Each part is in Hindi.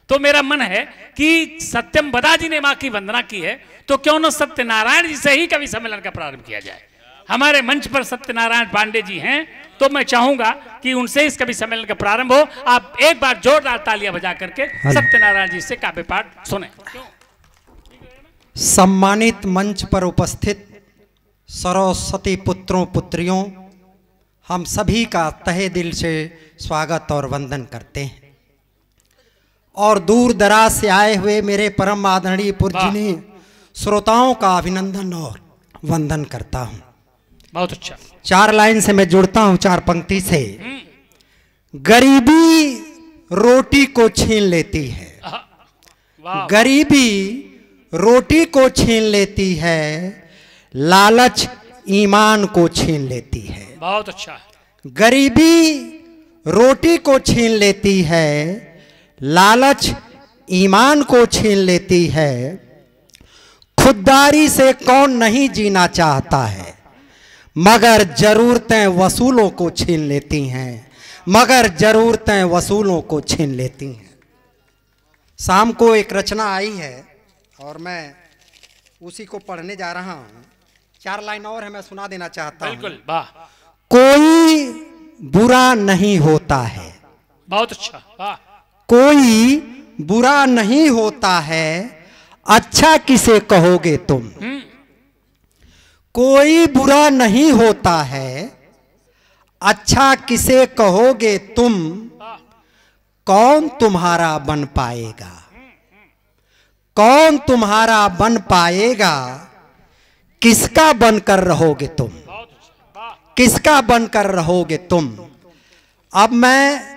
तो मेरा मन है कि सत्यम बदा जी ने मां की वंदना की है, तो क्यों न सत्यनारायण जी से ही कवि सम्मेलन का प्रारंभ किया जाए। हमारे मंच पर सत्यनारायण पांडे जी हैं, तो मैं चाहूंगा कि उनसे इस कवि सम्मेलन का प्रारंभ हो। आप एक बार जोरदार तालियां बजा करके सत्यनारायण जी से काव्य पाठ सुने। सम्मानित मंच पर उपस्थित सरस्वती पुत्रों पुत्रियों, हम सभी का तहे दिल से स्वागत और वंदन करते हैं। और दूर दराज से आए हुए मेरे परम आदरणीय पूज्यनीय श्रोताओं का अभिनंदन और वंदन करता हूं। बहुत अच्छा। 4 लाइन से मैं जुड़ता हूं, 4 पंक्ति से। गरीबी रोटी को छीन लेती है, गरीबी रोटी को छीन लेती है, लालच ईमान को छीन लेती है। बहुत अच्छा। गरीबी रोटी को छीन लेती है, लालच ईमान को छीन लेती है। खुददारी से कौन नहीं जीना चाहता है, मगर जरूरतें वसूलों को छीन लेती हैं, मगर जरूरतें वसूलों को छीन लेती हैं। शाम को एक रचना आई है और मैं उसी को पढ़ने जा रहा हूं। 4 लाइन और है, मैं सुना देना चाहता हूं। बिल्कुल, वाह। कोई बुरा नहीं होता है, बहुत अच्छा, वाह। कोई बुरा नहीं होता है, अच्छा किसे कहोगे तुम। कोई बुरा नहीं होता है, अच्छा किसे कहोगे तुम। कौन तुम्हारा बन पाएगा, कौन तुम्हारा बन पाएगा, किसका बनकर रहोगे तुम, किसका बनकर रहोगे तुम। अब मैं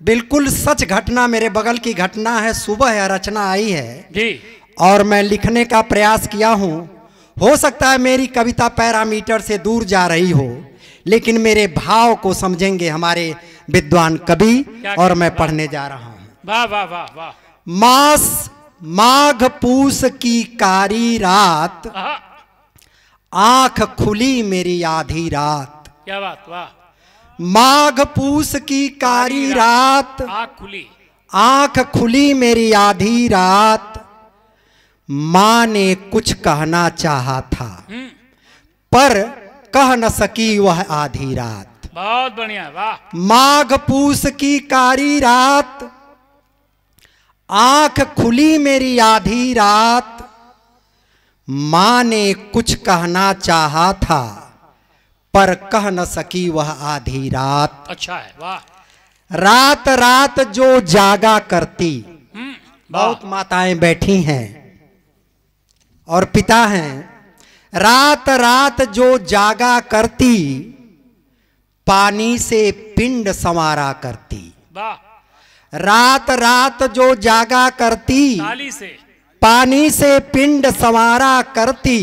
बिल्कुल सच घटना, मेरे बगल की घटना है, सुबह है रचना आई है जी, और मैं लिखने का प्रयास किया हूं। हो सकता है मेरी कविता पैरामीटर से दूर जा रही हो, लेकिन मेरे भाव को समझेंगे हमारे विद्वान कवि, और मैं पढ़ने जा रहा हूं। वाह वाह वाह वाह। मास माघ पूस की कारी रात, आंख खुली मेरी आधी रात। क्या बात, वाह। माघ पूस की कारी रात, आंख खुली, आंख खुली मेरी आधी रात। मां ने कुछ कहना चाहा था, पर कह न सकी वह आधी रात। बहुत बढ़िया, वाह। माघ पूस की कारी रात, आंख खुली मेरी आधी रात। मां ने कुछ कहना चाहा था, पर कह न सकी वह आधी रात। अच्छा है, वाह। रात रात जो जागा करती, बहुत माताएं बैठी हैं और पिता हैं। रात रात जो जागा करती, पानी से पिंड संवारा करती। वाह। रात रात जो जागा करती, ताली से, पानी से पिंड संवारा करती।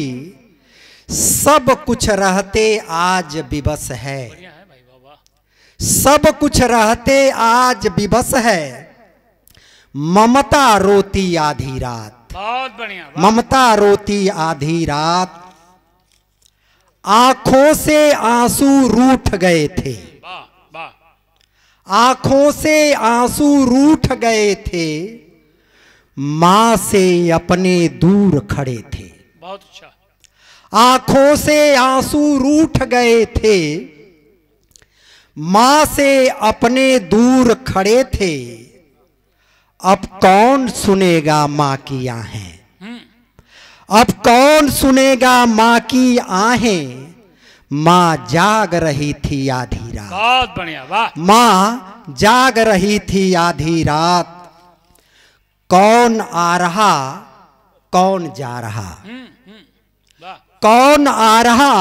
सब कुछ रहते आज विवश है, सब कुछ रहते आज विवश है। ममता रोती आधी रात, बहुत बढ़िया, ममता रोती आधी रात। आंखों से आंसू रूठ गए थे, वाह वाह। आंखों से आंसू रूठ गए थे। मां से अपने दूर खड़े थे, बहुत अच्छा। आंखों से आंसू रूठ गए थे। मां से अपने दूर खड़े थे। अब कौन सुनेगा मां की आहें, अब कौन सुनेगा मां की आहें। मां जाग रही थी आधी रात, बहुत बढ़िया, वाह। मां जाग रही थी आधी रात। कौन आ रहा, कौन जा रहा, कौन आ रहा,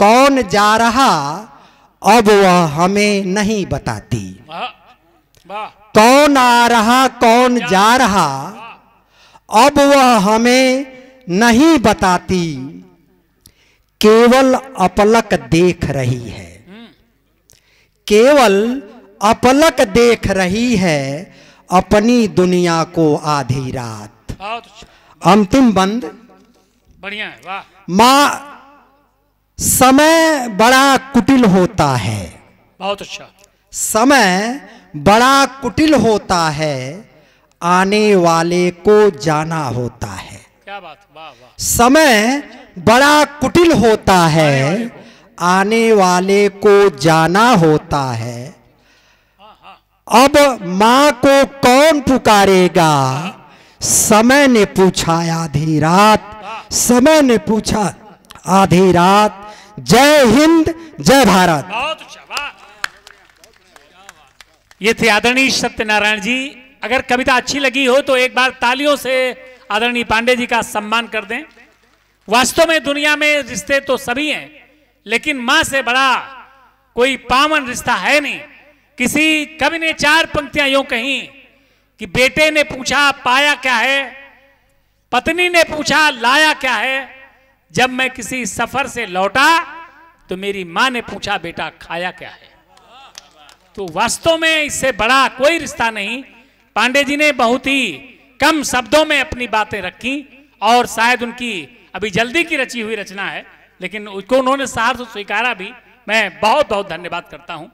कौन जा रहा, अब वह हमें नहीं बताती। कौन आ रहा, कौन जा रहा, अब वह हमें नहीं बताती। केवल अपलक देख रही है, केवल अपलक देख रही है अपनी दुनिया को आधी रात। अंतिम बंद बढ़िया है, वाह। मां, समय बड़ा कुटिल होता है, बहुत अच्छा। समय बड़ा कुटिल होता है। आने वाले को जाना होता है। क्या बात, वाह वाह। समय बड़ा कुटिल होता है, आने वाले को जाना होता है। अब मां को कौन पुकारेगा, समय ने पूछा आधी रात, समय ने पूछा आधी रात। जय हिंद, जय भारत। बहुत अच्छा, वाह। ये थे आदरणीय सत्यनारायण जी। अगर कविता अच्छी लगी हो तो एक बार तालियों से आदरणीय पांडे जी का सम्मान कर दें। वास्तव में दुनिया में रिश्ते तो सभी हैं, लेकिन मां से बड़ा कोई पावन रिश्ता है नहीं। किसी कवि ने 4 पंक्तियां यूं कही कि बेटे ने पूछा पाया क्या है, पत्नी ने पूछा लाया क्या है, जब मैं किसी सफर से लौटा तो मेरी मां ने पूछा बेटा खाया क्या है। तो वास्तव में इससे बड़ा कोई रिश्ता नहीं। पांडे जी ने बहुत ही कम शब्दों में अपनी बातें रखी और शायद उनकी अभी जल्दी की रची हुई रचना है, लेकिन उसको उन्होंने साहस स्वीकारा भी। मैं बहुत बहुत धन्यवाद करता हूं।